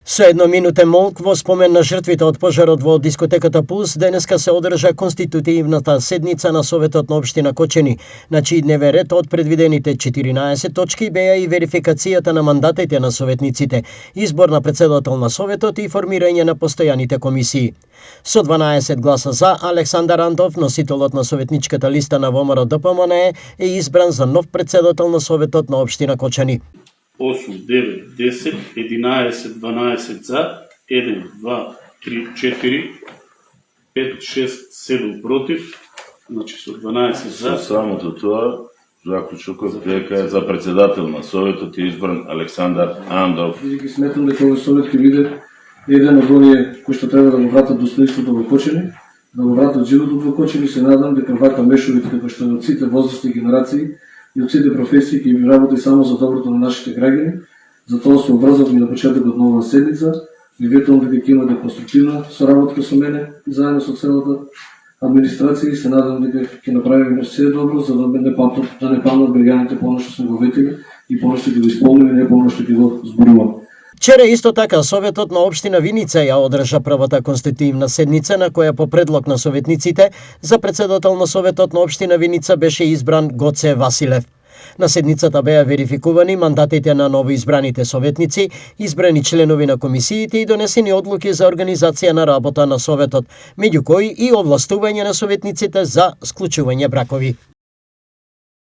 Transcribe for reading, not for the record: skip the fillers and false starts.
Со едноминутен молк во спомен на жртвите од пожарот во дискотеката Пулс, денеска се одржа конститутивната седница на Советот на општина Кочени, на чиј дневен ред од предвидените 14 точки беа и верификацијата на мандатите на советниците, избор на председател на Советот и формирање на постојаните комисии. Со 12 гласа за, Александар Антов, носителот на советничката листа на ВМРО ДПМН, е избран за нов председател на Советот на општина Кочани. 8, 9, 10, 11, 12 за, 1, 2, 3, 4, 5, 6, 7 против, значи со 12 за. Со самото тоа, заклучокот дека за председател на Советот е избран Александар Андов. Бидејќи сметам дека овој Совет ќе биде еден од оние кои што треба да го вратат достоинството во Кочени, да го вратат животот во Кочени, се надам дека вака мешовите како што од сите возрастни генерации и од сите професии ќе би работи само за доброто на нашите граѓани. Затоа се обрзав и на почетокот на оваа седница. Ви ветувам дека ќе имате конструктивна соработка со мене, заедно со целата администрација, и се надам дека ќе направиме се добро за да не памтат граѓаните по она што сме го ветили и по она што ќе го исполнили, не по она што ќе го зборуваме. Вчера исто така Советот на општина Виница ја одржа првата конститутивна седница на која по предлог на советниците за председател на Советот на општина Виница беше избран Гоце Василев. На седницата беа верификувани мандатите на новоизбраните советници, избрани членови на комисиите и донесени одлуки за организација на работа на Советот, меѓу кои и овластување на советниците за склучување бракови.